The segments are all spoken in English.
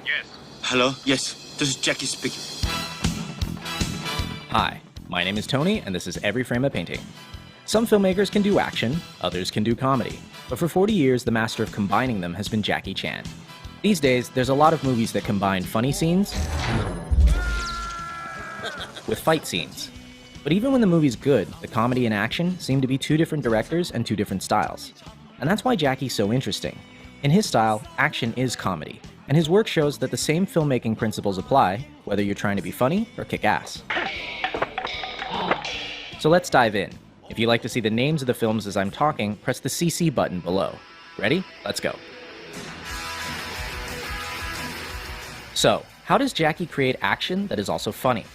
Yes. Hello? Yes, this is Jackie speaking. Hi, my name is Tony, and this is Every Frame a Painting. Some filmmakers can do action, others can do comedy, but for 40 years, the master of combining them has been Jackie Chan. These days, there's a lot of movies that combine funny scenes with fight scenes. But even when the movie's good, the comedy and action seem to be two different directors and two different styles. And that's why Jackie's so interesting. In his style, action is comedy, and his work shows that the same filmmaking principles apply, whether you're trying to be funny or kick ass. So let's dive in. If you'd like to see the names of the films as I'm talking, press the CC button below. Ready? Let's go. So, how does Jackie create action that is also funny?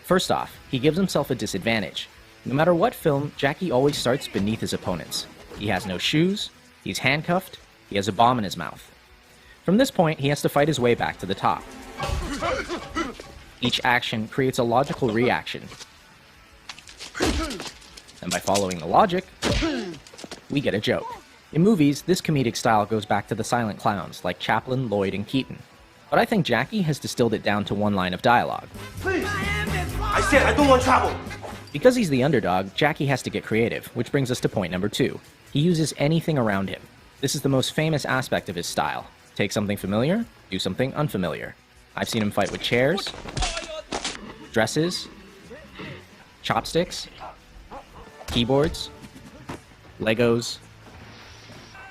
First off, he gives himself a disadvantage. No matter what film, Jackie always starts beneath his opponents. He has no shoes, he's handcuffed, he has a bomb in his mouth. From this point, he has to fight his way back to the top. Each action creates a logical reaction. And by following the logic, we get a joke. In movies, this comedic style goes back to the silent clowns like Chaplin, Lloyd, and Keaton. But I think Jackie has distilled it down to one line of dialogue. Please! I said I don't want trouble! Because he's the underdog, Jackie has to get creative, which brings us to point number 2. He uses anything around him. This is the most famous aspect of his style. Take something familiar, do something unfamiliar. I've seen him fight with chairs, dresses, chopsticks, keyboards, Legos,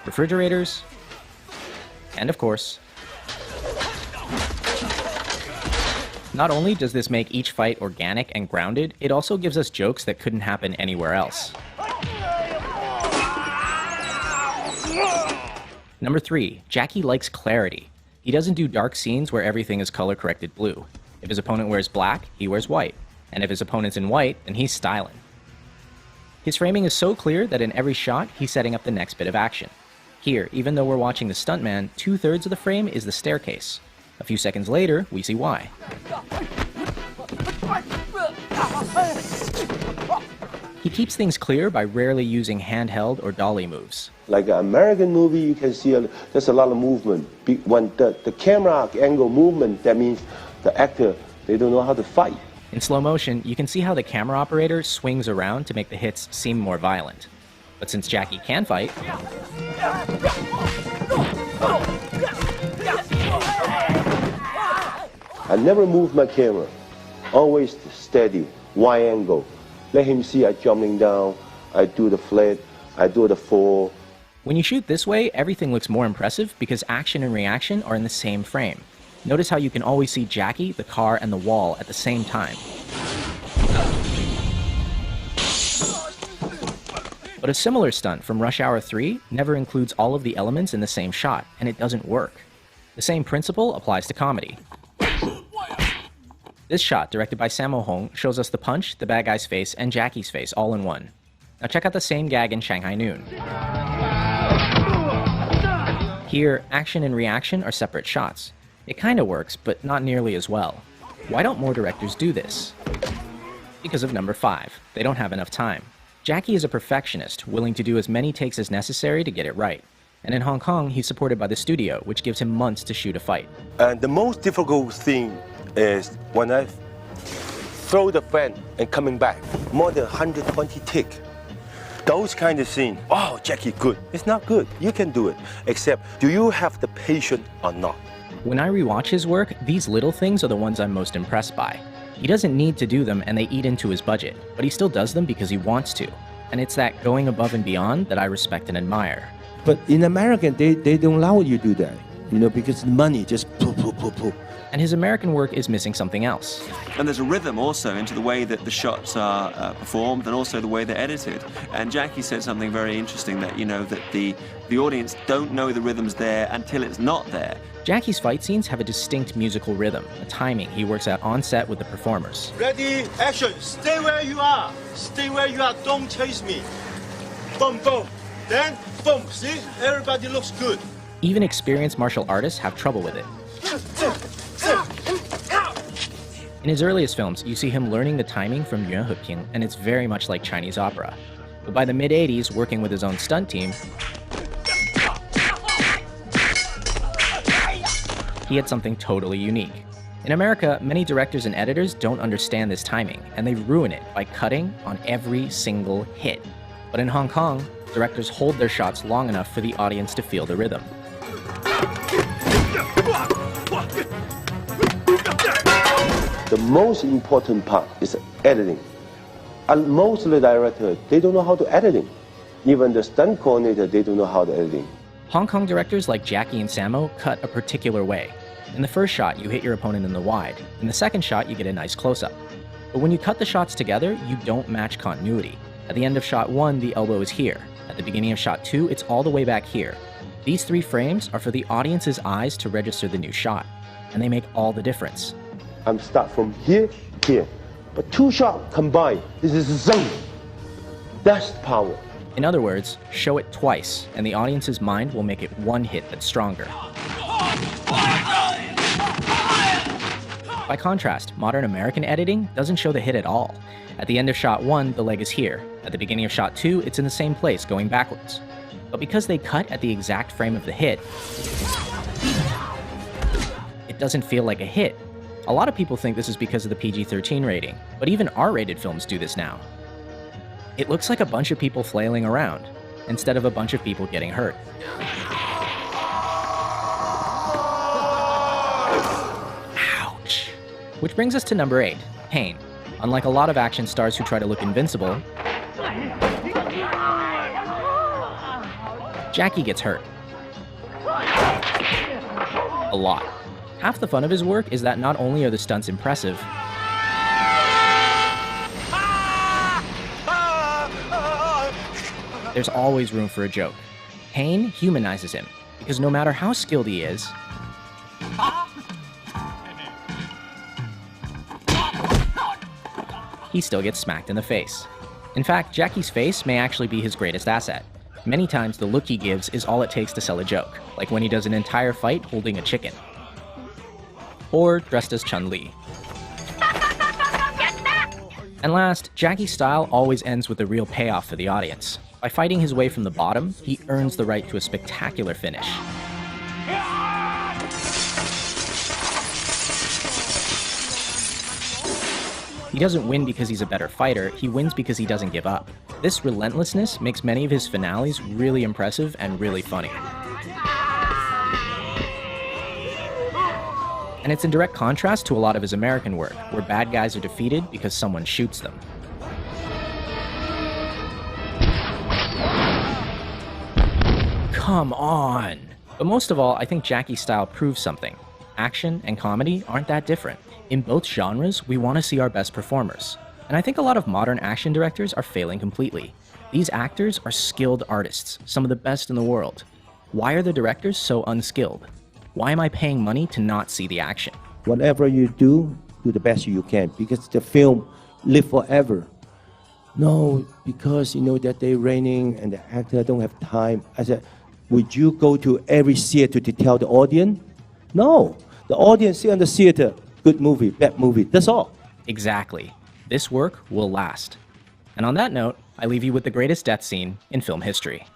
refrigerators, and of course, not only does this make each fight organic and grounded, it also gives us jokes that couldn't happen anywhere else. Number 3, Jackie likes clarity. He doesn't do dark scenes where everything is color-corrected blue. If his opponent wears black, he wears white. And if his opponent's in white, then he's styling. His framing is so clear that in every shot, he's setting up the next bit of action. Here, even though we're watching the stuntman, 2/3 of the frame is the staircase. A few seconds later, we see why. He keeps things clear by rarely using handheld or dolly moves. Like an American movie, you can see there's a lot of movement. When the camera angle movement, that means the actor, they don't know how to fight. In slow motion, you can see how the camera operator swings around to make the hits seem more violent. But since Jackie can fight, I never move my camera. Always steady, wide angle. Let him see I jumping down, I do the flat, I do the fall. When you shoot this way, everything looks more impressive because action and reaction are in the same frame. Notice how you can always see Jackie, the car, and the wall at the same time. But a similar stunt from Rush Hour 3 never includes all of the elements in the same shot, and it doesn't work. The same principle applies to comedy. This shot, directed by Sammo Hung, shows us the punch, the bad guy's face, and Jackie's face all in one. Now check out the same gag in Shanghai Noon. Here, action and reaction are separate shots. It kinda works, but not nearly as well. Why don't more directors do this? Because of number 5. They don't have enough time. Jackie is a perfectionist, willing to do as many takes as necessary to get it right. And in Hong Kong, he's supported by the studio, which gives him months to shoot a fight. And the most difficult thing is when I throw the fan and coming back, more than 120 tick. Those kind of scenes, oh, Jackie, good. It's not good. You can do it. Except, do you have the patience or not? When I rewatch his work, these little things are the ones I'm most impressed by. He doesn't need to do them and they eat into his budget, but he still does them because he wants to. And it's that going above and beyond that I respect and admire. But in America, they don't allow you to do that, because the money just poof, poof, poof, poof. And his American work is missing something else. And there's a rhythm also into the way that the shots are performed and also the way they're edited. And Jackie said something very interesting that, that the audience don't know the rhythm's there until it's not there. Jackie's fight scenes have a distinct musical rhythm, a timing he works out on set with the performers. Ready, action, stay where you are. Stay where you are, don't chase me. Boom, boom. Then, boom, see? Everybody looks good. Even experienced martial artists have trouble with it. In his earliest films, you see him learning the timing from Yuan Heping, and it's very much like Chinese opera. But by the mid-80s, working with his own stunt team, he had something totally unique. In America, many directors and editors don't understand this timing, and they ruin it by cutting on every single hit. But in Hong Kong, directors hold their shots long enough for the audience to feel the rhythm. The most important part is editing. And most of the directors, they don't know how to editing. Even the stunt coordinator, they don't know how to editing. Hong Kong directors like Jackie and Sammo cut a particular way. In the first shot, you hit your opponent in the wide. In the second shot, you get a nice close-up. But when you cut the shots together, you don't match continuity. At the end of shot 1, the elbow is here. At the beginning of shot 2, it's all the way back here. These 3 frames are for the audience's eyes to register the new shot, and they make all the difference. I'm start from here, here. But 2 shots combined, this is zone. That's power. In other words, show it twice, and the audience's mind will make it one hit that's stronger. By contrast, modern American editing doesn't show the hit at all. At the end of shot 1, the leg is here. At the beginning of shot 2, it's in the same place, going backwards. But because they cut at the exact frame of the hit, it doesn't feel like a hit. A lot of people think this is because of the PG-13 rating, but even R-rated films do this now. It looks like a bunch of people flailing around, instead of a bunch of people getting hurt. Ouch. Which brings us to number 8, pain. Unlike a lot of action stars who try to look invincible, Jackie gets hurt. A lot. Half the fun of his work is that not only are the stunts impressive, there's always room for a joke. Pain humanizes him, because no matter how skilled he is, he still gets smacked in the face. In fact, Jackie's face may actually be his greatest asset. Many times the look he gives is all it takes to sell a joke, like when he does an entire fight holding a chicken. Or dressed as Chun-Li. And last, Jackie's style always ends with a real payoff for the audience. By fighting his way from the bottom, he earns the right to a spectacular finish. He doesn't win because he's a better fighter, he wins because he doesn't give up. This relentlessness makes many of his finales really impressive and really funny. And it's in direct contrast to a lot of his American work, where bad guys are defeated because someone shoots them. Come on! But most of all, I think Jackie's style proves something. Action and comedy aren't that different. In both genres, we want to see our best performers. And I think a lot of modern action directors are failing completely. These actors are skilled artists, some of the best in the world. Why are the directors so unskilled? Why am I paying money to not see the action? Whatever you do the best you can, because the film live forever. No, because you know that they're raining and the actor don't have time. I said, would you go to every theater to tell the audience? No, the audience see on the theater, good movie, bad movie, that's all. Exactly. This work will last. And on that note, I leave you with the greatest death scene in film history.